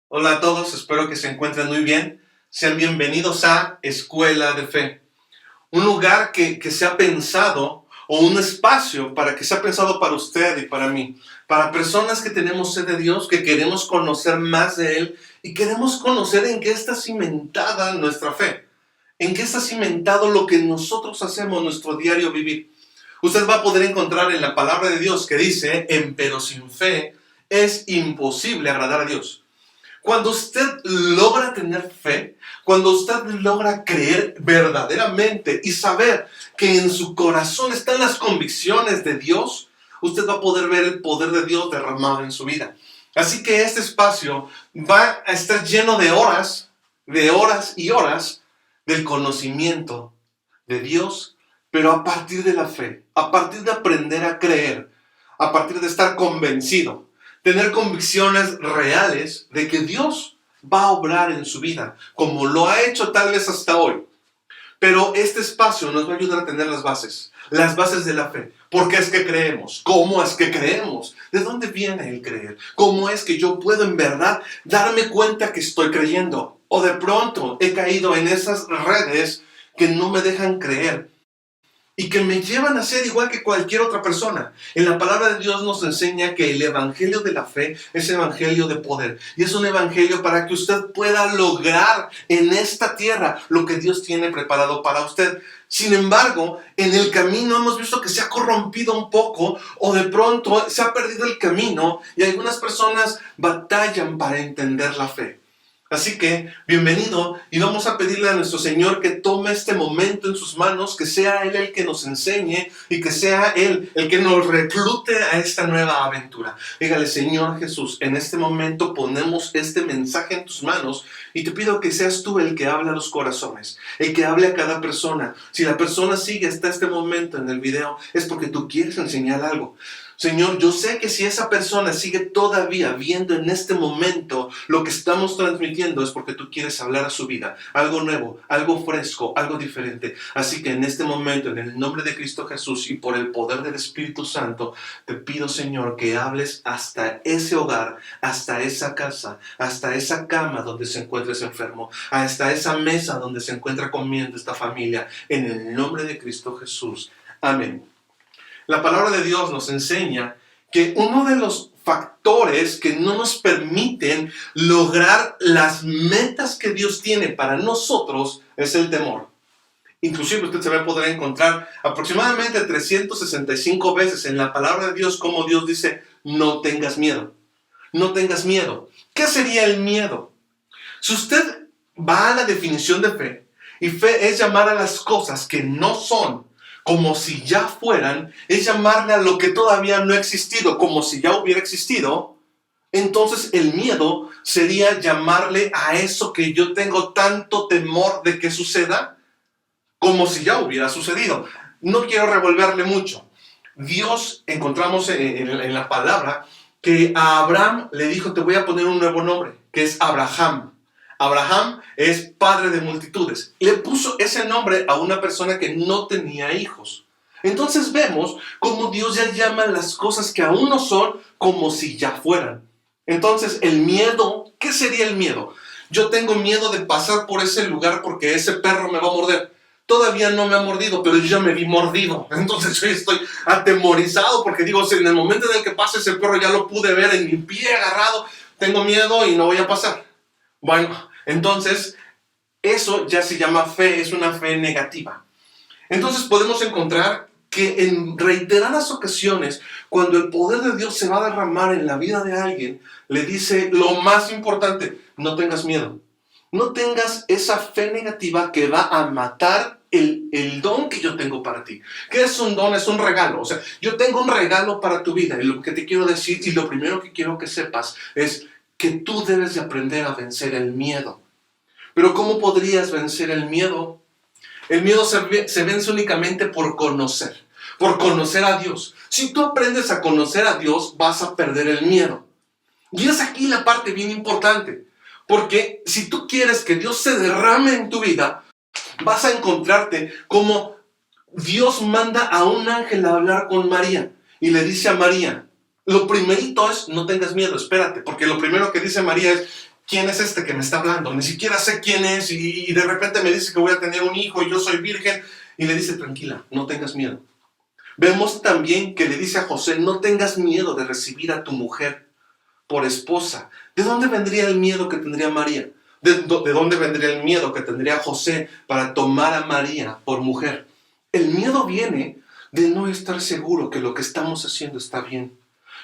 Hola a todos, espero que se encuentren muy bien. Sean bienvenidos a Escuela de Fe, un lugar que se ha pensado, o un espacio para que sea pensado para usted y para mí, para personas que tenemos sed de Dios, que queremos conocer más de Él y queremos conocer en qué está cimentada nuestra fe, en qué está cimentado lo que nosotros hacemos, nuestro diario vivir. Usted va a poder encontrar en la palabra de Dios que dice, pero sin fe es imposible agradar a Dios. Cuando usted logra tener fe, cuando usted logra creer verdaderamente y saber que en su corazón están las convicciones de Dios, usted va a poder ver el poder de Dios derramado en su vida. Así que este espacio va a estar lleno de horas y horas del conocimiento de Dios, pero a partir de la fe, a partir de aprender a creer, a partir de estar convencido, tener convicciones reales de que Dios va a obrar en su vida, como lo ha hecho tal vez hasta hoy. Pero este espacio nos va a ayudar a tener las bases de la fe. ¿Por qué es que creemos? ¿Cómo es que creemos? ¿De dónde viene el creer? ¿Cómo es que yo puedo en verdad darme cuenta que estoy creyendo? O de pronto he caído en esas redes que no me dejan creer y que me llevan a ser igual que cualquier otra persona. En la palabra de Dios nos enseña que el evangelio de la fe es evangelio de poder. Y es un evangelio para que usted pueda lograr en esta tierra lo que Dios tiene preparado para usted. Sin embargo, en el camino hemos visto que se ha corrompido un poco o de pronto se ha perdido el camino y algunas personas batallan para entender la fe. Así que, bienvenido, y vamos a pedirle a nuestro Señor que tome este momento en sus manos, que sea Él el que nos enseñe y que sea Él el que nos reclute a esta nueva aventura. Dígale, Señor Jesús, en este momento ponemos este mensaje en tus manos y te pido que seas tú el que hable a los corazones, el que hable a cada persona. Si la persona sigue hasta este momento en el video, es porque tú quieres enseñar algo. Señor, yo sé que si esa persona sigue todavía viendo en este momento lo que estamos transmitiendo es porque tú quieres hablar a su vida, algo nuevo, algo fresco, algo diferente. Así que en este momento, en el nombre de Cristo Jesús y por el poder del Espíritu Santo, te pido, Señor, que hables hasta ese hogar, hasta esa casa, hasta esa cama donde se encuentra ese enfermo, hasta esa mesa donde se encuentra comiendo esta familia, en el nombre de Cristo Jesús. Amén. La palabra de Dios nos enseña que uno de los factores que no nos permiten lograr las metas que Dios tiene para nosotros es el temor. Inclusive usted se va a poder encontrar aproximadamente 365 veces en la palabra de Dios como Dios dice, no tengas miedo. No tengas miedo. ¿Qué sería el miedo? Si usted va a la definición de fe, y fe es llamar a las cosas que no son como si ya fueran, es llamarle a lo que todavía no ha existido, como si ya hubiera existido, entonces el miedo sería llamarle a eso que yo tengo tanto temor de que suceda, como si ya hubiera sucedido. No quiero revolverle mucho. Dios, encontramos en la palabra, que a Abraham le dijo, te voy a poner un nuevo nombre, que es Abraham. Abraham es padre de multitudes. Le puso ese nombre a una persona que no tenía hijos. Entonces vemos cómo Dios ya llama las cosas que aún no son como si ya fueran. Entonces el miedo, ¿qué sería el miedo? Yo tengo miedo de pasar por ese lugar porque ese perro me va a morder. Todavía no me ha mordido, pero yo ya me vi mordido. Entonces yo estoy atemorizado porque digo, si en el momento en el que pase ese perro ya lo pude ver en mi pie agarrado, tengo miedo y no voy a pasar. Bueno, entonces eso ya se llama fe, es una fe negativa. Entonces podemos encontrar que en reiteradas ocasiones, cuando el poder de Dios se va a derramar en la vida de alguien, le dice lo más importante, no tengas miedo. No tengas esa fe negativa que va a matar el don que yo tengo para ti. ¿Qué es un don? Es un regalo. O sea, yo tengo un regalo para tu vida. Y lo que te quiero decir, y lo primero que quiero que sepas, es que tú debes de aprender a vencer el miedo. Pero ¿cómo podrías vencer el miedo? El miedo se vence únicamente por conocer a Dios. Si tú aprendes a conocer a Dios, vas a perder el miedo. Y es aquí la parte bien importante. Porque si tú quieres que Dios se derrame en tu vida, vas a encontrarte como Dios manda a un ángel a hablar con María. Y le dice a María, lo primerito es, no tengas miedo, espérate. Porque lo primero que dice María es, ¿quién es este que me está hablando? Ni siquiera sé quién es y de repente me dice que voy a tener un hijo y yo soy virgen. Y le dice, tranquila, no tengas miedo. Vemos también que le dice a José, no tengas miedo de recibir a tu mujer por esposa. ¿De dónde vendría el miedo que tendría María? ¿De dónde vendría el miedo que tendría José para tomar a María por mujer? El miedo viene de no estar seguro que lo que estamos haciendo está bien.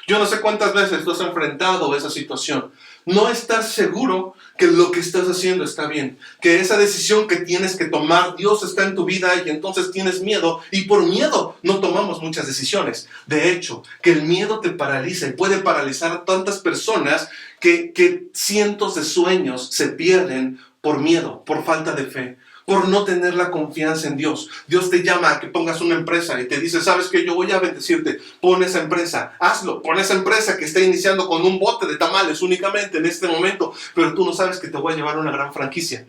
Yo no sé cuántas veces tú has enfrentado esa situación. No estar seguro que lo que estás haciendo está bien. Que esa decisión que tienes que tomar, Dios está en tu vida y entonces tienes miedo. Y por miedo no tomamos muchas decisiones. De hecho, que el miedo te paraliza y puede paralizar a tantas personas que cientos de sueños se pierden por miedo, por falta de fe, por no tener la confianza en Dios. Dios te llama a que pongas una empresa y te dice, ¿sabes qué? Yo voy a bendecirte. Pon esa empresa, hazlo. Pon esa empresa que está iniciando con un bote de tamales únicamente en este momento, pero tú no sabes que te voy a llevar a una gran franquicia.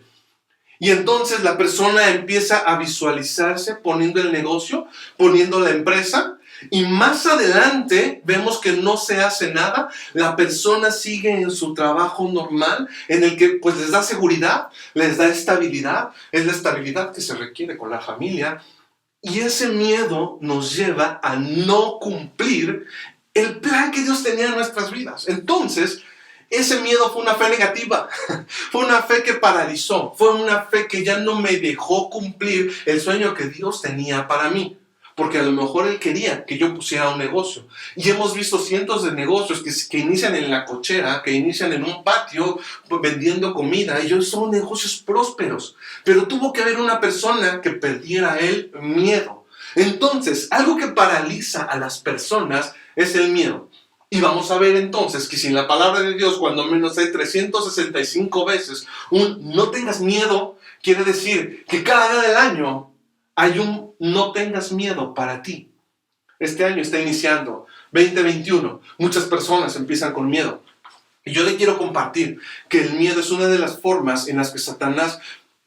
Y entonces la persona empieza a visualizarse poniendo el negocio, poniendo la empresa, y más adelante vemos que no se hace nada. La persona sigue en su trabajo normal, en el que pues les da seguridad, les da estabilidad. Es la estabilidad que se requiere con la familia. Y ese miedo nos lleva a no cumplir el plan que Dios tenía en nuestras vidas. Entonces, ese miedo fue una fe negativa, fue una fe que paralizó, fue una fe que ya no me dejó cumplir el sueño que Dios tenía para mí. Porque a lo mejor Él quería que yo pusiera un negocio. Y hemos visto cientos de negocios que inician en la cochera, que inician en un patio vendiendo comida. Y ellos son negocios prósperos. Pero tuvo que haber una persona que perdiera el miedo. Entonces, algo que paraliza a las personas es el miedo. Y vamos a ver entonces que si en la palabra de Dios, cuando menos hay 365 veces, no tengas miedo, quiere decir que cada día del año hay un no tengas miedo para ti. Este año está iniciando, 2021. Muchas personas empiezan con miedo. Y yo le quiero compartir que el miedo es una de las formas en las que Satanás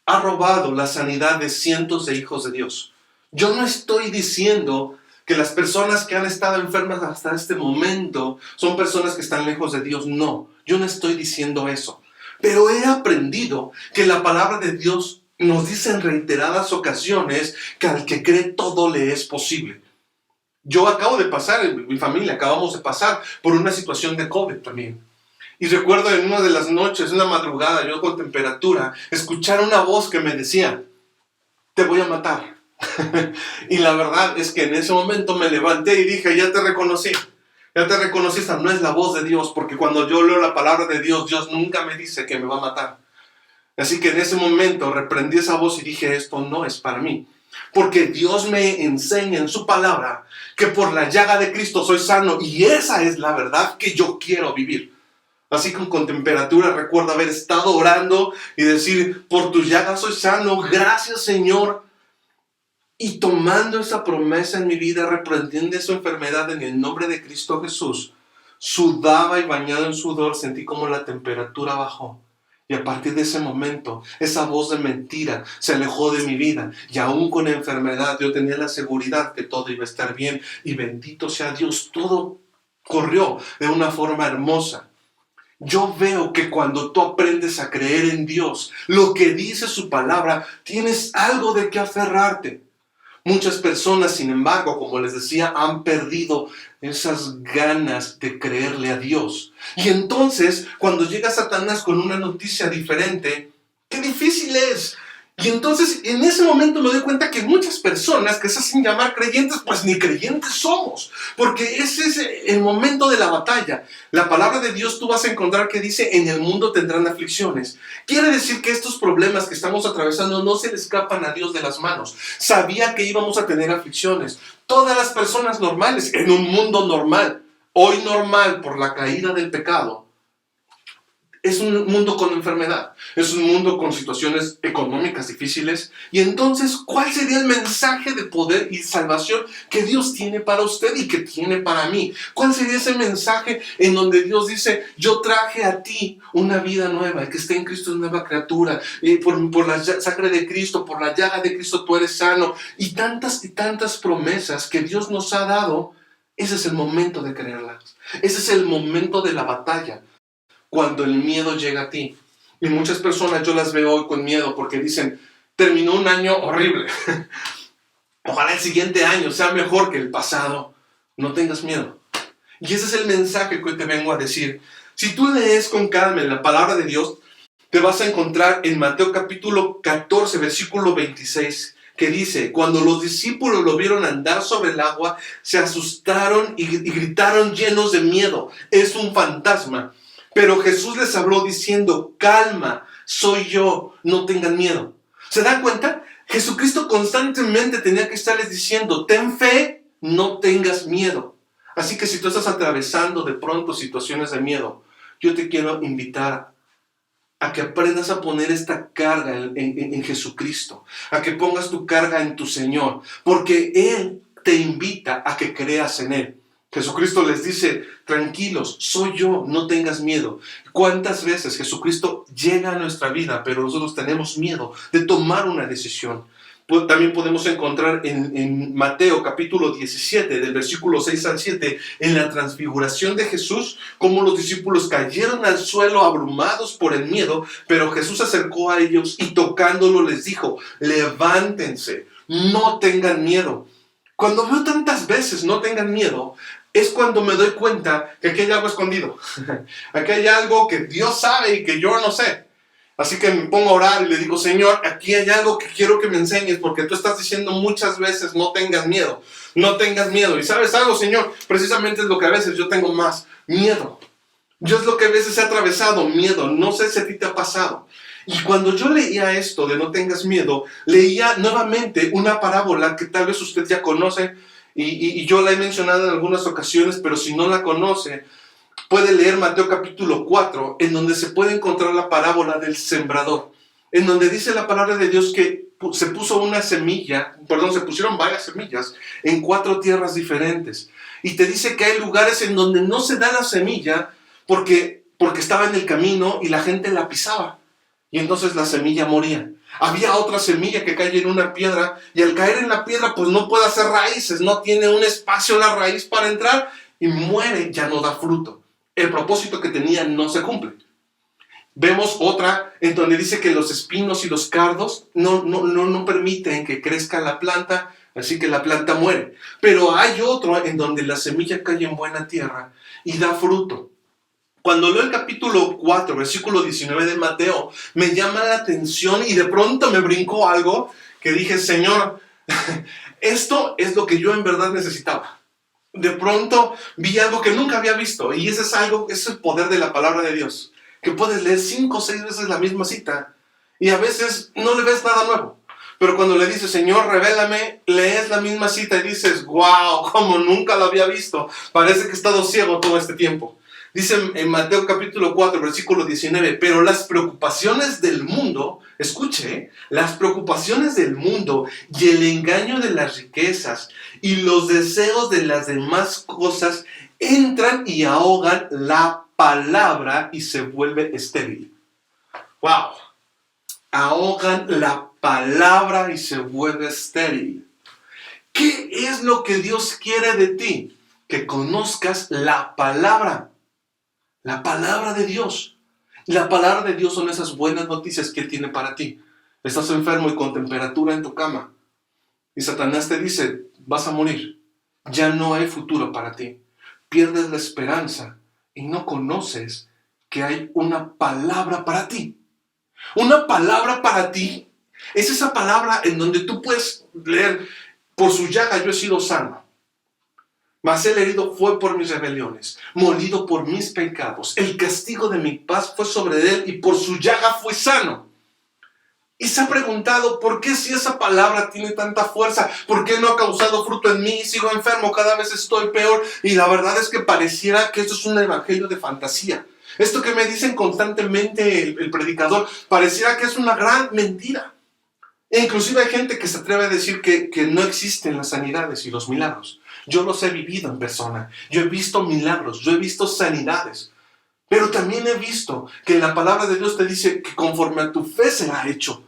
ha robado la sanidad de cientos de hijos de Dios. Yo no estoy diciendo que las personas que han estado enfermas hasta este momento son personas que están lejos de Dios. No, yo no estoy diciendo eso. Pero he aprendido que la palabra de Dios nos dice en reiteradas ocasiones que al que cree todo le es posible. Yo acabo de pasar, mi familia acabamos de pasar por una situación de COVID también. Y recuerdo en una de las noches, una madrugada, yo con temperatura, escuchar una voz que me decía, te voy a matar. Y la verdad es que en ese momento me levanté y dije, ya te reconocí. Ya te reconocí, esta no es la voz de Dios, porque cuando yo leo la palabra de Dios, Dios nunca me dice que me va a matar. Así que en ese momento reprendí esa voz y dije, esto no es para mí. Porque Dios me enseña en su palabra que por la llaga de Cristo soy sano y esa es la verdad que yo quiero vivir. Así que con temperatura recuerdo haber estado orando y decir, por tu llaga soy sano, gracias Señor. Y tomando esa promesa en mi vida, reprendiendo esa enfermedad en el nombre de Cristo Jesús, sudaba y bañado en sudor, sentí como la temperatura bajó. Y a partir de ese momento, esa voz de mentira se alejó de mi vida. Y aún con enfermedad, yo tenía la seguridad que todo iba a estar bien. Y bendito sea Dios, todo corrió de una forma hermosa. Yo veo que cuando tú aprendes a creer en Dios, lo que dice su palabra, tienes algo de qué aferrarte. Muchas personas, sin embargo, como les decía, han perdido esas ganas de creerle a Dios. Y entonces, cuando llega Satanás con una noticia diferente, ¡qué difícil es! Y entonces, en ese momento me doy cuenta que muchas personas que se hacen llamar creyentes, pues ni creyentes somos. Porque ese es el momento de la batalla. La palabra de Dios tú vas a encontrar que dice, en el mundo tendrán aflicciones. Quiere decir que estos problemas que estamos atravesando no se le escapan a Dios de las manos. Sabía que íbamos a tener aflicciones. Todas las personas normales, en un mundo normal, hoy normal por la caída del pecado, es un mundo con enfermedad, es un mundo con situaciones económicas difíciles. Y entonces, ¿cuál sería el mensaje de poder y salvación que Dios tiene para usted y que tiene para mí? ¿Cuál sería ese mensaje en donde Dios dice, yo traje a ti una vida nueva, el que esté en Cristo es nueva criatura, por la sangre de Cristo, por la llaga de Cristo tú eres sano, y tantas promesas que Dios nos ha dado? Ese es el momento de creerlas, ese es el momento de la batalla. cuando el miedo llega a ti. Y muchas personas yo las veo hoy con miedo porque dicen, terminó un año horrible. Ojalá el siguiente año sea mejor que el pasado. No tengas miedo. Y ese es el mensaje que hoy te vengo a decir. Si tú lees con calma la palabra de Dios, te vas a encontrar en Mateo capítulo 14, versículo 26, que dice, cuando los discípulos lo vieron andar sobre el agua, se asustaron y gritaron llenos de miedo. Es un fantasma. Pero Jesús les habló diciendo, calma, soy yo, no tengan miedo. ¿Se dan cuenta? Jesucristo constantemente tenía que estarles diciendo, ten fe, no tengas miedo. Así que si tú estás atravesando de pronto situaciones de miedo, yo te quiero invitar a que aprendas a poner esta carga en Jesucristo, a que pongas tu carga en tu Señor, porque Él te invita a que creas en Él. Jesucristo les dice, tranquilos, soy yo, no tengas miedo. ¿Cuántas veces Jesucristo llega a nuestra vida, pero nosotros tenemos miedo de tomar una decisión? También podemos encontrar en Mateo capítulo 17, del versículo 6 al 7, en la transfiguración de Jesús, cómo los discípulos cayeron al suelo abrumados por el miedo, pero Jesús se acercó a ellos y tocándolo les dijo, levántense, no tengan miedo. Cuando veo tantas veces no tengan miedo, es cuando me doy cuenta que aquí hay algo escondido. Aquí hay algo que Dios sabe y que yo no sé. Así que me pongo a orar y le digo, Señor, aquí hay algo que quiero que me enseñes, porque tú estás diciendo muchas veces, no tengas miedo, no tengas miedo. Y ¿sabes algo, Señor? Precisamente es lo que a veces yo tengo más, miedo. Yo es lo que a veces he atravesado, miedo. No sé si a ti te ha pasado. Y cuando yo leía esto de no tengas miedo, leía nuevamente una parábola que tal vez usted ya conoce, y yo la he mencionado en algunas ocasiones, pero si no la conoce, puede leer Mateo capítulo 4, en donde se puede encontrar la parábola del sembrador, en donde dice la palabra de Dios que se pusieron varias semillas en 4 tierras diferentes. Y te dice que hay lugares en donde no se da la semilla porque estaba en el camino y la gente la pisaba. Y entonces la semilla moría. Había otra semilla que cae en una piedra y al caer en la piedra pues no puede hacer raíces, no tiene un espacio la raíz para entrar y muere, ya no da fruto. El propósito que tenía no se cumple. Vemos otra en donde dice que los espinos y los cardos no permiten que crezca la planta, así que la planta muere. Pero hay otro en donde la semilla cae en buena tierra y da fruto. Cuando leo el capítulo 4, versículo 19 de Mateo, me llama la atención y de pronto me brincó algo que dije, Señor, esto es lo que yo en verdad necesitaba. De pronto vi algo que nunca había visto y ese es el poder de la palabra de Dios, que puedes leer 5 o 6 veces la misma cita y a veces no le ves nada nuevo. Pero cuando le dices, Señor, revélame, lees la misma cita y dices, wow, como nunca lo había visto. Parece que he estado ciego todo este tiempo. Dice en Mateo capítulo 4, versículo 19, pero las preocupaciones del mundo, escuche, las preocupaciones del mundo y el engaño de las riquezas y los deseos de las demás cosas entran y ahogan la palabra y se vuelve estéril. ¡Wow! Ahogan la palabra y se vuelve estéril. ¿Qué es lo que Dios quiere de ti? Que conozcas la palabra. La palabra de Dios. La palabra de Dios son esas buenas noticias que Él tiene para ti. Estás enfermo y con temperatura en tu cama. Y Satanás te dice, vas a morir. Ya no hay futuro para ti. Pierdes la esperanza y no conoces que hay una palabra para ti. Una palabra para ti es esa palabra en donde tú puedes leer, por su llaga yo he sido sano. Mas el herido fue por mis rebeliones, molido por mis pecados. El castigo de mi paz fue sobre él y por su llaga fui sano. Y se ha preguntado, ¿por qué si esa palabra tiene tanta fuerza? ¿Por qué no ha causado fruto en mí? Sigo enfermo, cada vez estoy peor. Y la verdad es que pareciera que esto es un evangelio de fantasía. Esto que me dicen constantemente el predicador, pareciera que es una gran mentira. E inclusive hay gente que se atreve a decir que no existen las sanidades y los milagros. Yo los he vivido en persona. Yo he visto milagros, yo he visto sanidades. Pero también he visto que la palabra de Dios te dice que conforme a tu fe será hecho.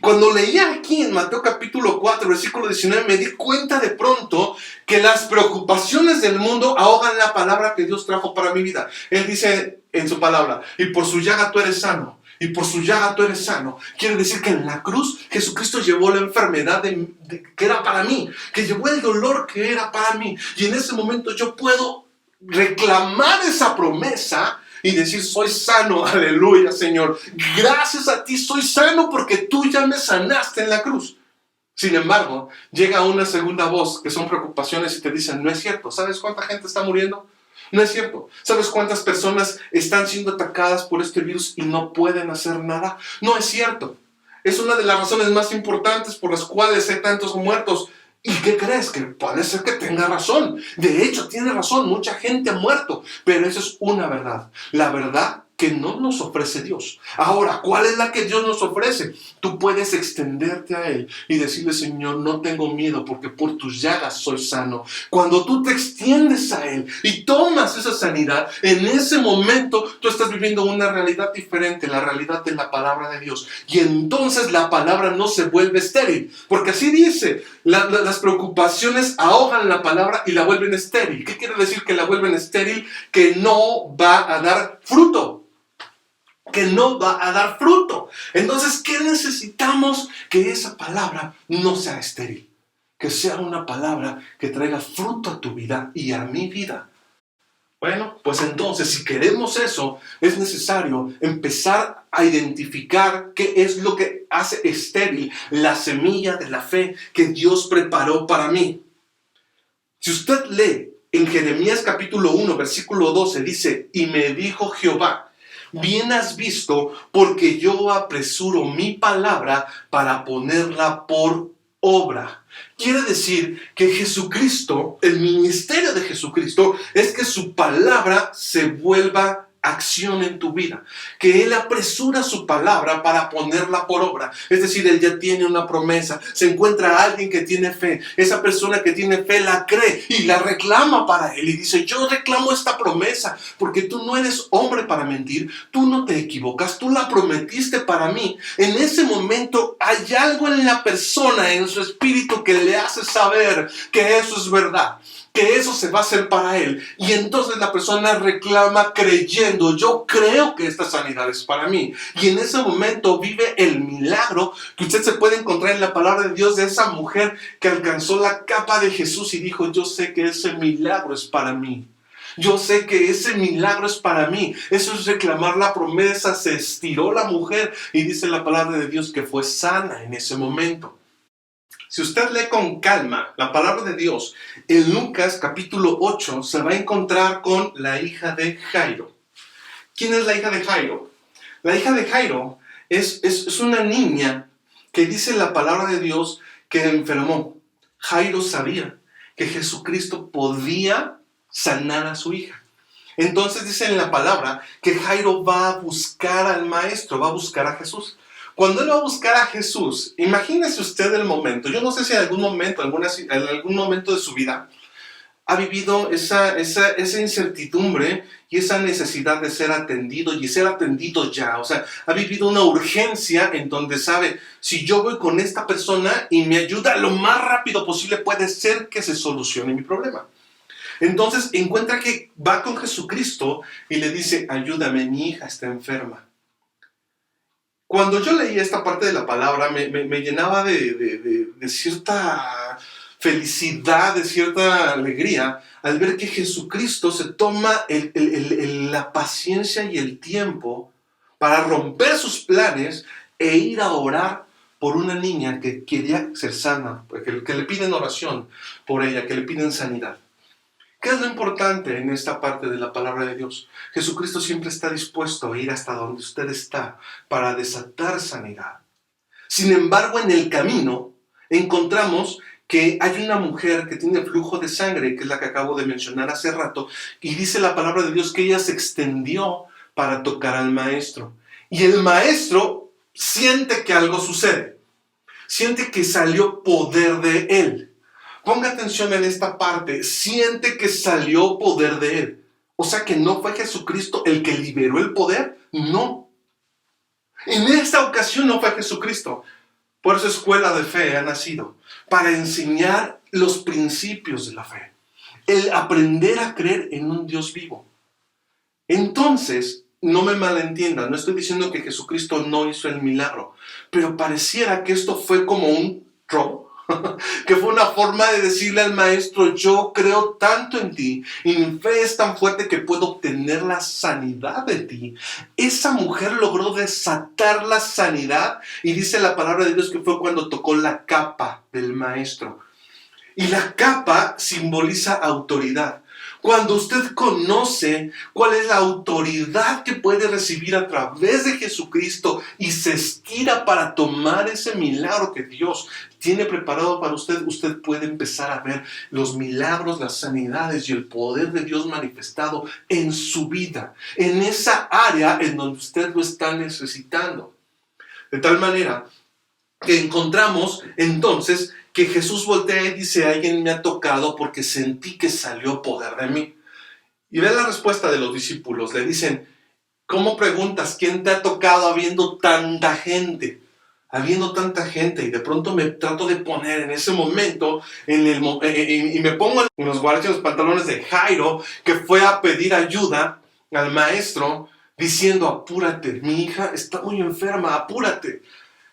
Cuando leía aquí en Mateo capítulo 4, versículo 19, me di cuenta de pronto que las preocupaciones del mundo ahogan la palabra que Dios trajo para mi vida. Él dice en su palabra, y por su llaga tú eres sano, y por su llaga tú eres sano. Quiere decir que en la cruz Jesucristo llevó la enfermedad que era para mí, que llevó el dolor que era para mí. Y en ese momento yo puedo reclamar esa promesa y decir, soy sano, aleluya, Señor. Gracias a ti soy sano porque tú ya me sanaste en la cruz. Sin embargo, llega una segunda voz que son preocupaciones y te dicen, no es cierto. ¿Sabes cuánta gente está muriendo? No es cierto. ¿Sabes cuántas personas están siendo atacadas por este virus y no pueden hacer nada? No es cierto. Es una de las razones más importantes por las cuales hay tantos muertos. ¿Y qué crees? Que puede ser que tenga razón. De hecho, tiene razón. Mucha gente ha muerto. Pero eso es una verdad. La verdad que no nos ofrece Dios. Ahora, ¿cuál es la que Dios nos ofrece? Tú puedes extenderte a Él y decirle, Señor, no tengo miedo porque por tus llagas soy sano. Cuando tú te extiendes a Él y tomas esa sanidad, en ese momento tú estás viviendo una realidad diferente, la realidad de la palabra de Dios. Y entonces la palabra no se vuelve estéril, porque así dice, las preocupaciones ahogan la palabra y la vuelven estéril. ¿Qué quiere decir que la vuelven estéril? Que no va a dar fruto. Que no va a dar fruto. Entonces, ¿qué necesitamos? Que esa palabra no sea estéril. Que sea una palabra que traiga fruto a tu vida y a mi vida. Bueno, pues entonces, si queremos eso, es necesario empezar a identificar qué es lo que hace estéril la semilla de la fe que Dios preparó para mí. Si usted lee en Jeremías capítulo 1, versículo 12, dice, y me dijo Jehová, bien has visto, porque yo apresuro mi palabra para ponerla por obra. Quiere decir que Jesucristo, el ministerio de Jesucristo, es que su palabra se vuelva acción en tu vida, que Él apresura su palabra para ponerla por obra. Es decir, Él ya tiene una promesa, se encuentra alguien que tiene fe, esa persona que tiene fe la cree y la reclama para Él y dice, yo reclamo esta promesa porque tú no eres hombre para mentir, tú no te equivocas, tú la prometiste para mí. En ese momento hay algo en la persona, en su espíritu, que le hace saber que eso es verdad, que eso se va a hacer para él. Y entonces la persona reclama creyendo, yo creo que esta sanidad es para mí. Y en ese momento vive el milagro que usted se puede encontrar en la palabra de Dios de esa mujer que alcanzó la capa de Jesús y dijo, yo sé que ese milagro es para mí. Yo sé que ese milagro es para mí. Eso es reclamar la promesa. Se estiró la mujer y dice la palabra de Dios que fue sana en ese momento. Si usted lee con calma la palabra de Dios, en Lucas capítulo 8 se va a encontrar con la hija de Jairo. ¿Quién es la hija de Jairo? La hija de Jairo es una niña que dice la palabra de Dios que enfermó. Jairo sabía que Jesucristo podía sanar a su hija. Entonces dice en la palabra que Jairo va a buscar al maestro, va a buscar a Jesús. Cuando él va a buscar a Jesús, imagínese usted el momento. Yo no sé si en algún momento, en algún momento de su vida, ha vivido esa incertidumbre y esa necesidad de ser atendido y ser atendido ya. O sea, ha vivido una urgencia en donde sabe, si yo voy con esta persona y me ayuda lo más rápido posible, puede ser que se solucione mi problema. Entonces encuentra que va con Jesucristo y le dice, ayúdame, mi hija está enferma. Cuando yo leía esta parte de la palabra, me llenaba de cierta felicidad, de cierta alegría, al ver que Jesucristo se toma la paciencia y el tiempo para romper sus planes e ir a orar por una niña que quería ser sana, que le piden oración por ella, que le piden sanidad. ¿Qué es lo importante en esta parte de la palabra de Dios? Jesucristo siempre está dispuesto a ir hasta donde usted está para desatar sanidad. Sin embargo, en el camino encontramos que hay una mujer que tiene flujo de sangre, que es la que acabo de mencionar hace rato, y dice la palabra de Dios que ella se extendió para tocar al maestro. Y el maestro siente que algo sucede, siente que salió poder de él. Ponga atención en esta parte, siente que salió poder de él. O sea que no fue Jesucristo el que liberó el poder, no. En esta ocasión no fue Jesucristo. Por eso Escuela de Fe ha nacido, para enseñar los principios de la fe. El aprender a creer en un Dios vivo. Entonces, no me malentiendan, no estoy diciendo que Jesucristo no hizo el milagro, pero pareciera que esto fue como un robo, que fue una forma de decirle al maestro, yo creo tanto en ti y mi fe es tan fuerte que puedo obtener la sanidad de ti. Esa mujer logró desatar la sanidad y dice la palabra de Dios que fue cuando tocó la capa del maestro. Y la capa simboliza autoridad. Cuando usted conoce cuál es la autoridad que puede recibir a través de Jesucristo y se estira para tomar ese milagro que Dios tiene preparado para usted, usted puede empezar a ver los milagros, las sanidades y el poder de Dios manifestado en su vida, en esa área en donde usted lo está necesitando. De tal manera que encontramos entonces que Jesús voltea y dice, alguien me ha tocado porque sentí que salió poder de mí. Y ve la respuesta de los discípulos. Le dicen, ¿cómo preguntas quién te ha tocado habiendo tanta gente? Habiendo tanta gente. Y de pronto me trato de poner en ese momento y me pongo en los guaraches, los pantalones de Jairo, que fue a pedir ayuda al maestro diciendo, apúrate, mi hija está muy enferma, apúrate.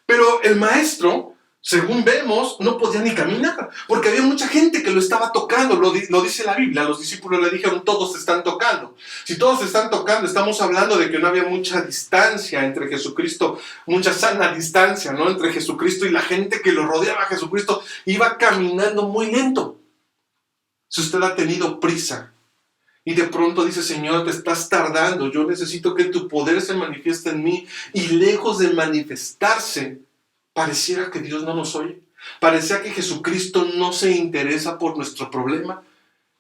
Pero el maestro, según vemos, no podía ni caminar, porque había mucha gente que lo estaba tocando, lo dice la Biblia. Los discípulos le dijeron, todos se están tocando. Si todos se están tocando, estamos hablando de que no había mucha distancia entre Jesucristo, mucha sana distancia, ¿no? Entre Jesucristo y la gente que lo rodeaba. Jesucristo iba caminando muy lento. Si usted ha tenido prisa y de pronto dice, Señor, te estás tardando, yo necesito que tu poder se manifieste en mí, y lejos de manifestarse, pareciera que Dios no nos oye. Parecía que Jesucristo no se interesa por nuestro problema.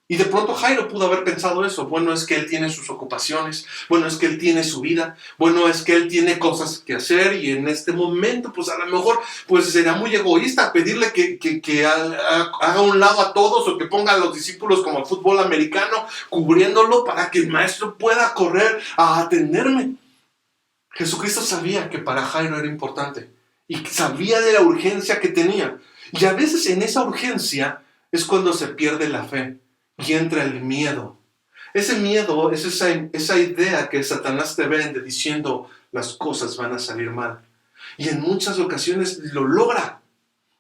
Y de pronto Jairo pudo haber pensado eso. Bueno, es que él tiene sus ocupaciones. Bueno, es que él tiene su vida. Bueno, es que él tiene cosas que hacer. Y en este momento, pues a lo mejor pues sería muy egoísta pedirle que haga un lado a todos, o que ponga a los discípulos como el fútbol americano, cubriéndolo para que el maestro pueda correr a atenderme. Jesucristo sabía que para Jairo era importante. Y sabía de la urgencia que tenía. Y a veces en esa urgencia es cuando se pierde la fe y entra el miedo. Ese miedo es esa idea que Satanás te vende diciendo las cosas van a salir mal. Y en muchas ocasiones lo logra.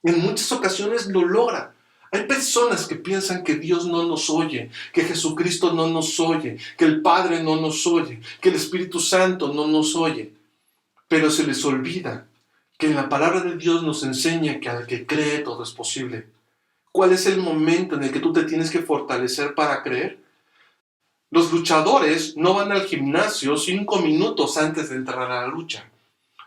En muchas ocasiones lo logra. Hay personas que piensan que Dios no nos oye, que Jesucristo no nos oye, que el Padre no nos oye, que el Espíritu Santo no nos oye. Pero se les olvida que en la palabra de Dios nos enseña que al que cree todo es posible. ¿Cuál es el momento en el que tú te tienes que fortalecer para creer? Los luchadores no van al gimnasio 5 minutos antes de entrar a la lucha.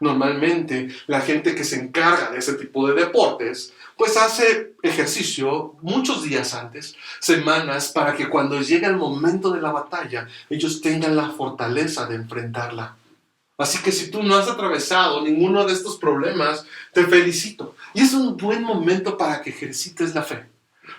Normalmente la gente que se encarga de ese tipo de deportes pues hace ejercicio muchos días antes, semanas, para que cuando llegue el momento de la batalla ellos tengan la fortaleza de enfrentarla. Así que si tú no has atravesado ninguno de estos problemas, te felicito. Y es un buen momento para que ejercites la fe,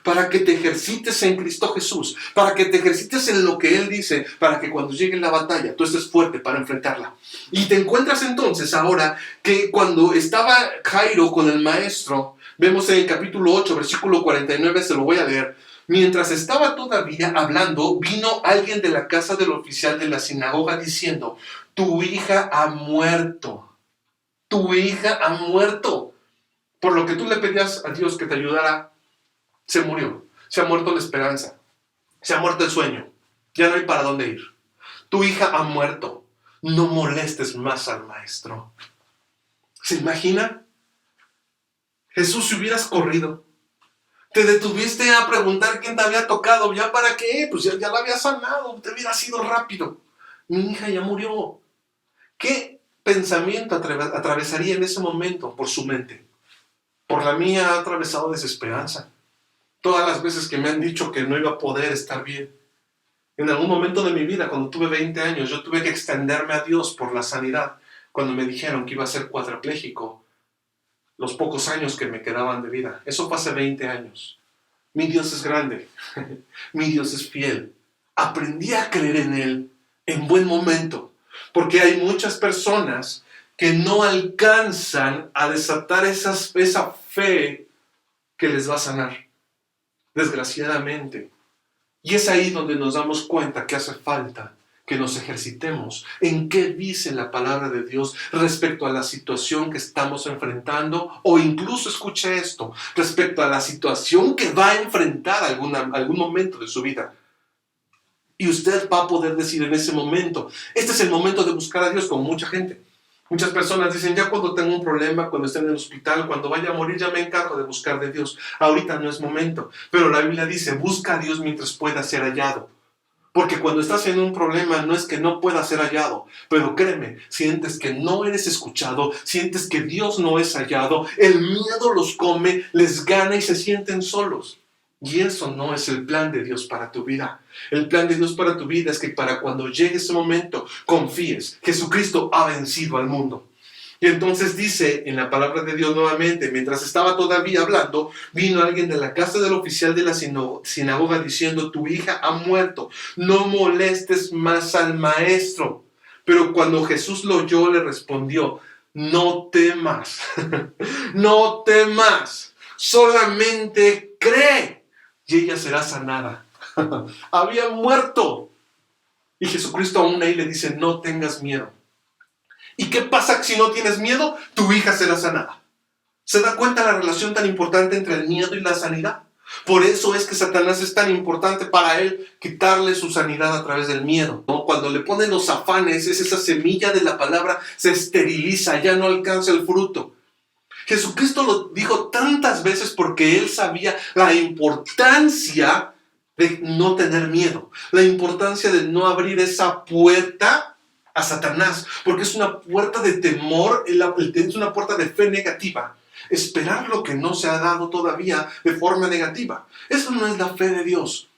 para que te ejercites en Cristo Jesús, para que te ejercites en lo que Él dice, para que cuando llegue la batalla tú estés fuerte para enfrentarla. Y te encuentras entonces ahora que cuando estaba Jairo con el maestro, vemos en el capítulo 8, versículo 49, se lo voy a leer. Mientras estaba todavía hablando, vino alguien de la casa del oficial de la sinagoga diciendo, tu hija ha muerto. Tu hija ha muerto. Por lo que tú le pedías a Dios que te ayudara, se murió. Se ha muerto la esperanza. Se ha muerto el sueño. Ya no hay para dónde ir. Tu hija ha muerto. No molestes más al maestro. ¿Se imagina? Jesús, si hubieras corrido, te detuviste a preguntar quién te había tocado. ¿Ya para qué? Pues ya la había sanado. Te hubiera sido rápido. Mi hija ya murió. ¿Qué pensamiento atravesaría en ese momento por su mente? Por la mía ha atravesado desesperanza. Todas las veces que me han dicho que no iba a poder estar bien. En algún momento de mi vida, cuando tuve 20 años, yo tuve que extenderme a Dios por la sanidad. Cuando me dijeron que iba a ser cuadrapléjico, los pocos años que me quedaban de vida. Eso fue hace 20 años. Mi Dios es grande. Mi Dios es fiel. Aprendí a creer en Él en buen momento. Porque hay muchas personas que no alcanzan a desatar esa fe que les va a sanar, desgraciadamente. Y es ahí donde nos damos cuenta que hace falta que nos ejercitemos en qué dice la palabra de Dios respecto a la situación que estamos enfrentando, o incluso, escuche esto, respecto a la situación que va a enfrentar algún momento de su vida. Y usted va a poder decir en ese momento, este es el momento de buscar a Dios, como mucha gente. Muchas personas dicen, ya cuando tengo un problema, cuando esté en el hospital, cuando vaya a morir, ya me encargo de buscar de Dios. Ahorita no es momento. Pero la Biblia dice, busca a Dios mientras pueda ser hallado. Porque cuando estás en un problema no es que no pueda ser hallado, pero créeme, sientes que no eres escuchado, sientes que Dios no es hallado, el miedo los come, les gana y se sienten solos. Y eso no es el plan de Dios para tu vida. El plan de Dios para tu vida es que para cuando llegue ese momento, confíes, Jesucristo ha vencido al mundo. Y entonces dice en la palabra de Dios nuevamente, mientras estaba todavía hablando, vino alguien de la casa del oficial de la sinagoga diciendo, tu hija ha muerto, no molestes más al maestro. Pero cuando Jesús lo oyó, le respondió, no temas, no temas, solamente cree y ella será sanada. Había muerto. Y Jesucristo aún ahí le dice, no tengas miedo. ¿Y qué pasa si no tienes miedo? Tu hija será sanada. ¿Se da cuenta la relación tan importante entre el miedo y la sanidad? Por eso es que Satanás es tan importante para él quitarle su sanidad a través del miedo, ¿no? Cuando le ponen los afanes, es esa semilla de la palabra, se esteriliza, ya no alcanza el fruto. Jesucristo lo dijo tantas veces porque él sabía la importancia de no tener miedo, la importancia de no abrir esa puerta a Satanás, porque es una puerta de temor, es una puerta de fe negativa. Esperar lo que no se ha dado todavía de forma negativa. Eso no es la fe de Dios.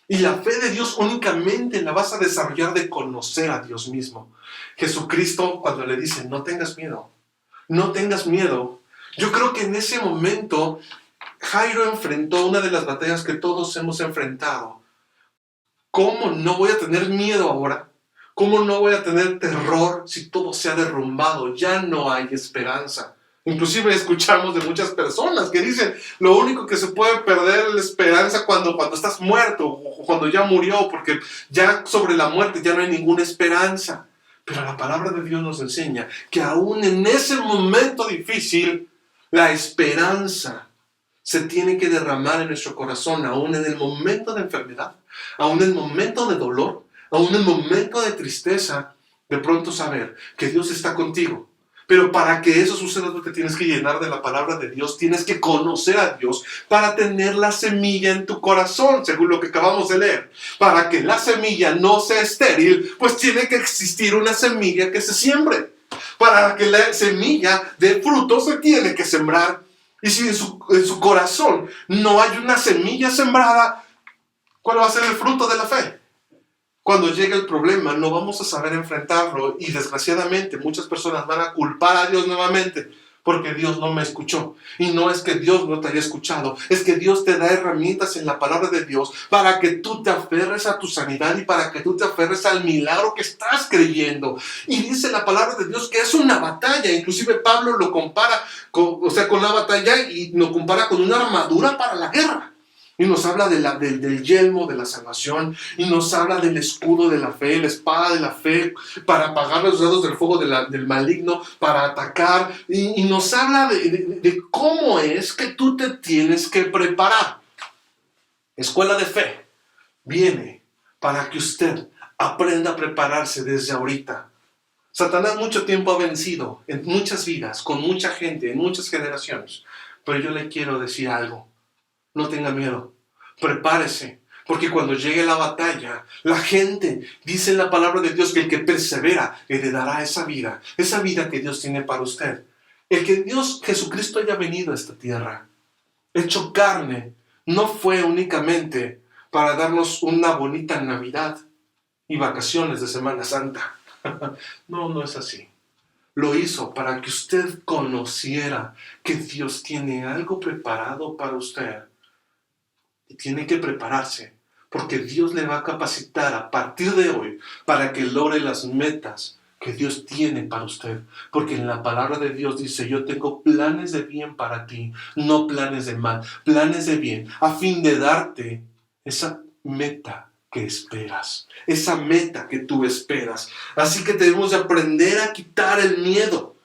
Y la fe de Dios únicamente la vas a desarrollar de conocer a Dios mismo. Jesucristo, cuando le dice, no tengas miedo, no tengas miedo. Yo creo que en ese momento Jairo enfrentó una de las batallas que todos hemos enfrentado. ¿Cómo no voy a tener miedo ahora? ¿Cómo no voy a tener terror si todo se ha derrumbado? Ya no hay esperanza. Inclusive escuchamos de muchas personas que dicen, lo único que se puede perder es la esperanza cuando estás muerto o cuando ya murió, porque ya sobre la muerte ya no hay ninguna esperanza. Pero la palabra de Dios nos enseña que aún en ese momento difícil, la esperanza se tiene que derramar en nuestro corazón, aún en el momento de enfermedad, aún en el momento de dolor, aún en el momento de tristeza, de pronto saber que Dios está contigo. Pero para que eso suceda, tú te tienes que llenar de la palabra de Dios, tienes que conocer a Dios para tener la semilla en tu corazón, según lo que acabamos de leer. Para que la semilla no sea estéril, pues tiene que existir una semilla que se siembre. Para que la semilla dé fruto, se tiene que sembrar. Y si en su corazón no hay una semilla sembrada, ¿cuál va a ser el fruto de la fe? Cuando llegue el problema, no vamos a saber enfrentarlo y desgraciadamente muchas personas van a culpar a Dios nuevamente porque Dios no me escuchó. Y no es que Dios no te haya escuchado, es que Dios te da herramientas en la palabra de Dios para que tú te aferres a tu sanidad y para que tú te aferres al milagro que estás creyendo. Y dice la palabra de Dios que es una batalla. Inclusive Pablo lo compara con la batalla y lo compara con una armadura para la guerra. Y nos habla del yelmo de la salvación, y nos habla del escudo de la fe, la espada de la fe, para apagar los dedos del fuego del maligno, para atacar, y nos habla de cómo es que tú te tienes que preparar. Escuela de Fe viene para que usted aprenda a prepararse desde ahorita. Satanás mucho tiempo ha vencido en muchas vidas, con mucha gente, en muchas generaciones, pero yo le quiero decir algo. No tenga miedo, prepárese, porque cuando llegue la batalla, la gente dice en la palabra de Dios que el que persevera heredará esa vida que Dios tiene para usted. El que Jesucristo haya venido a esta tierra, hecho carne, no fue únicamente para darnos una bonita Navidad y vacaciones de Semana Santa. No es así. Lo hizo para que usted conociera que Dios tiene algo preparado para usted. Y tiene que prepararse, porque Dios le va a capacitar a partir de hoy para que logre las metas que Dios tiene para usted. Porque en la palabra de Dios dice, yo tengo planes de bien para ti, no planes de mal, planes de bien, a fin de darte esa meta que esperas, esa meta que tú esperas. Así que debemos de aprender a quitar el miedo.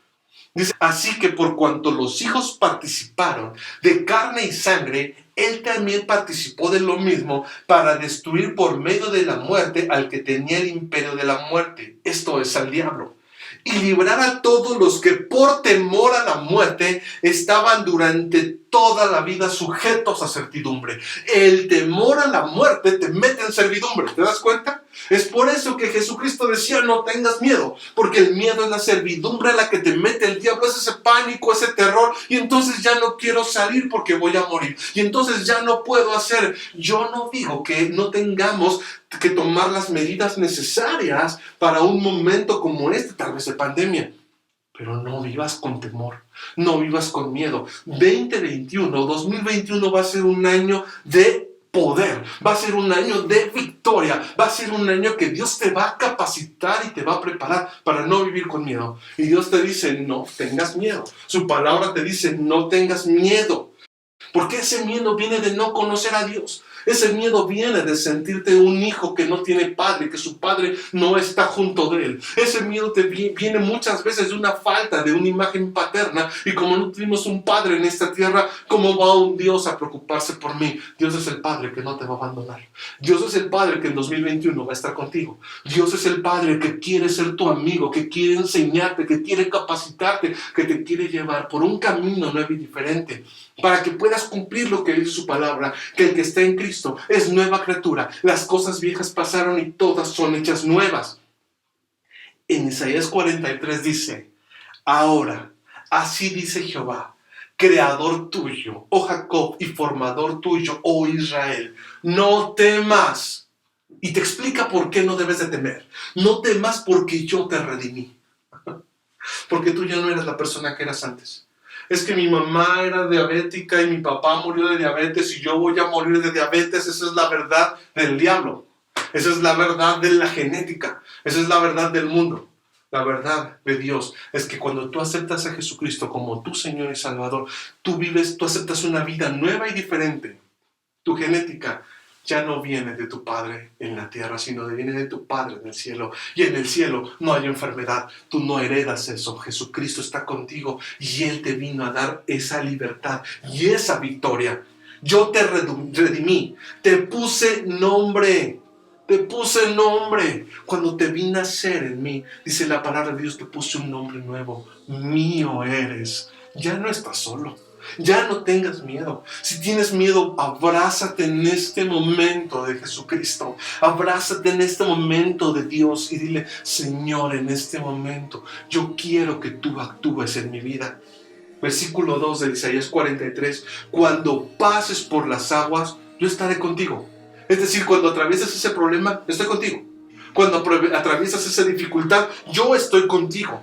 Dice, así que por cuanto los hijos participaron de carne y sangre, él también participó de lo mismo para destruir por medio de la muerte al que tenía el imperio de la muerte, esto es, al diablo, y librar a todos los que por temor a la muerte estaban durante toda la vida sujetos a servidumbre. El temor a la muerte te mete en servidumbre, ¿te das cuenta? Es por eso que Jesucristo decía, no tengas miedo, porque el miedo es la servidumbre a la que te mete el diablo, es ese pánico, ese terror, y entonces ya no quiero salir porque voy a morir, y entonces ya no puedo hacer. Yo no digo que no tengamos que tomar las medidas necesarias para un momento como este, tal vez de pandemia, pero no vivas con temor, no vivas con miedo. 2021 va a ser un año de poder, va a ser un año de victoria, va a ser un año que Dios te va a capacitar y te va a preparar para no vivir con miedo. Y Dios te dice, no tengas miedo. Su palabra te dice, no tengas miedo. Porque ese miedo viene de no conocer a Dios. Ese miedo viene de sentirte un hijo que no tiene padre, que su padre no está junto de él. Ese miedo viene muchas veces de una falta de una imagen paterna. Y como no tuvimos un padre en esta tierra, ¿cómo va un Dios a preocuparse por mí? Dios es el padre que no te va a abandonar. Dios es el padre que en 2021 va a estar contigo. Dios es el padre que quiere ser tu amigo, que quiere enseñarte, que quiere capacitarte, que te quiere llevar por un camino nuevo y diferente, para que puedas cumplir lo que dice su palabra, que el que está en Cristo es nueva criatura. Las cosas viejas pasaron y todas son hechas nuevas. En Isaías 43 dice, ahora, así dice Jehová, creador tuyo, oh Jacob, y formador tuyo, oh Israel, no temas. Y te explica por qué no debes de temer. No temas porque yo te redimí. Porque tú ya no eres la persona que eras antes. Es que mi mamá era diabética y mi papá murió de diabetes y yo voy a morir de diabetes. Esa es la verdad del diablo. Esa es la verdad de la genética. Esa es la verdad del mundo. La verdad de Dios es que cuando tú aceptas a Jesucristo como tu Señor y Salvador, tú aceptas una vida nueva y diferente. Tu genética ya no viene de tu padre en la tierra, sino viene de tu padre en el cielo. Y en el cielo no hay enfermedad. Tú no heredas eso. Jesucristo está contigo y Él te vino a dar esa libertad y esa victoria. Yo te redimí. Te puse nombre. Te puse nombre. Cuando te vi nacer en mí, dice la palabra de Dios, te puse un nombre nuevo. Mío eres. Ya no estás solo. Ya no tengas miedo. Si tienes miedo, abrázate en este momento de Jesucristo. Abrázate en este momento de Dios y dile, Señor, en este momento yo quiero que tú actúes en mi vida. Versículo 2 de Isaías 43. Cuando pases por las aguas, yo estaré contigo. Es decir, cuando atraviesas ese problema, estoy contigo. Cuando atraviesas esa dificultad, yo estoy contigo.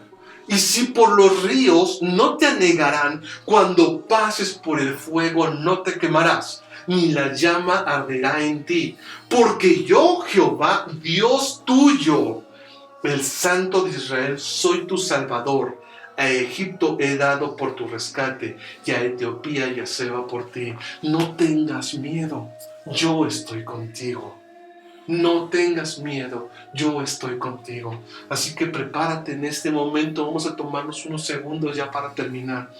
Y si por los ríos no te anegarán, cuando pases por el fuego no te quemarás, ni la llama arderá en ti. Porque yo, Jehová, Dios tuyo, el Santo de Israel, soy tu Salvador. A Egipto he dado por tu rescate, y a Etiopía y a Seba por ti. No tengas miedo, yo estoy contigo. No tengas miedo, yo estoy contigo. Así que prepárate en este momento. Vamos a tomarnos unos segundos ya para terminar.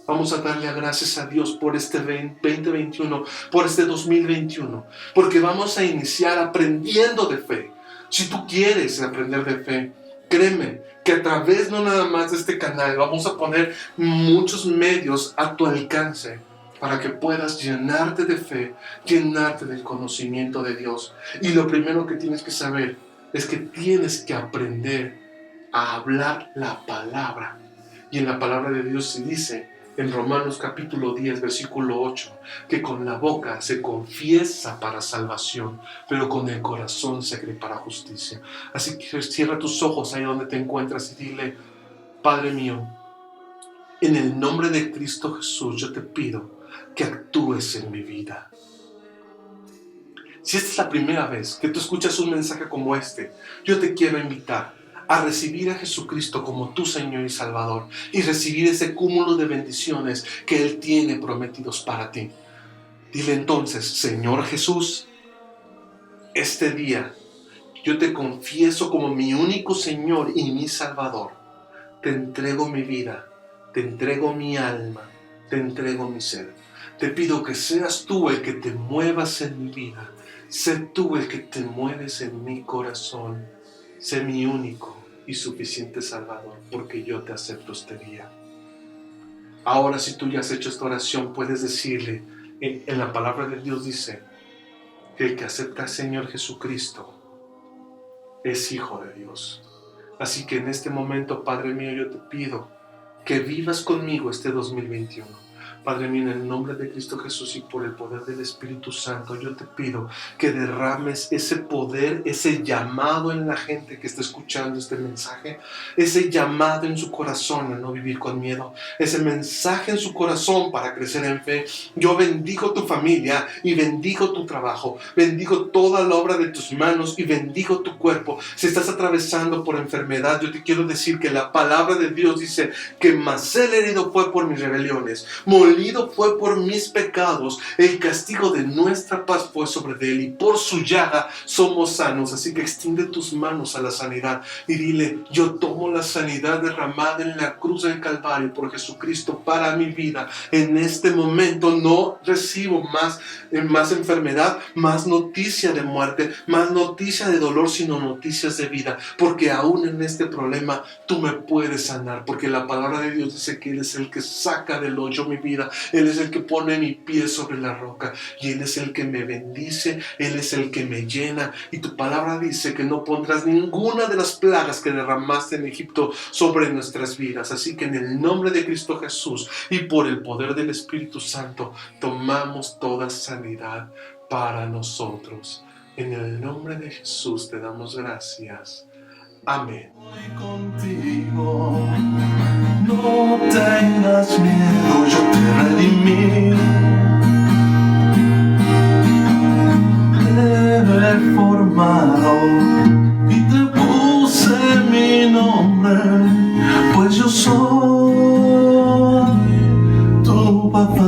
Vamos a darle gracias a Dios por este 2021, por este 2021, porque vamos a iniciar aprendiendo de fe. Si tú quieres aprender de fe, créeme que a través no nada más de este canal vamos a poner muchos medios a tu alcance para que puedas llenarte de fe, llenarte del conocimiento de Dios. Y lo primero que tienes que saber es que tienes que aprender a hablar la palabra. Y en la palabra de Dios se dice, en Romanos capítulo 10, versículo 8, que con la boca se confiesa para salvación, pero con el corazón se cree para justicia. Así que cierra tus ojos ahí donde te encuentras y dile, Padre mío, en el nombre de Cristo Jesús yo te pido que actúes en mi vida. Si esta es la primera vez que tú escuchas un mensaje como este, yo te quiero invitar a recibir a Jesucristo como tu Señor y Salvador y recibir ese cúmulo de bendiciones que Él tiene prometidos para ti. Dile entonces: Señor Jesús, este día yo te confieso como mi único Señor y mi Salvador. Te entrego mi vida, te entrego mi alma, te entrego mi ser. Te pido que seas tú el que te muevas en mi vida. Sé tú el que te mueves en mi corazón. Sé mi único y suficiente Salvador, porque yo te acepto este día. Ahora, si tú ya has hecho esta oración, puedes decirle, en la palabra de Dios dice que el que acepta al Señor Jesucristo es hijo de Dios. Así que en este momento, Padre mío, yo te pido que vivas conmigo este 2021. Padre mío, en el nombre de Cristo Jesús y por el poder del Espíritu Santo, yo te pido que derrames ese poder, ese llamado en la gente que está escuchando este mensaje, ese llamado en su corazón a no vivir con miedo, ese mensaje en su corazón para crecer en fe. Yo bendigo tu familia y bendigo tu trabajo, bendigo toda la obra de tus manos y bendigo tu cuerpo. Si estás atravesando por enfermedad, yo te quiero decir que la palabra de Dios dice que mas el herido fue por mis rebeliones, molido fue por mis pecados, el castigo de nuestra paz fue sobre él y por su llaga somos sanos. Así que extiende tus manos a la sanidad y dile: yo tomo la sanidad derramada en la cruz del Calvario por Jesucristo para mi vida. En este momento no recibo más enfermedad, más noticia de muerte, más noticia de dolor, sino noticias de vida, porque aún en este problema tú me puedes sanar, porque la palabra de Dios dice que Él es el que saca del hoyo mi vida, Él es el que pone mi pie sobre la roca y Él es el que me bendice, Él es el que me llena. Y tu palabra dice que no pondrás ninguna de las plagas que derramaste en Egipto sobre nuestras vidas. Así que en el nombre de Cristo Jesús y por el poder del Espíritu Santo tomamos toda sanidad para nosotros. En el nombre de Jesús te damos gracias. Amén. Voy contigo, no tengas miedo, yo te redimí. Te he formado y te puse mi nombre, pues yo soy tu papá.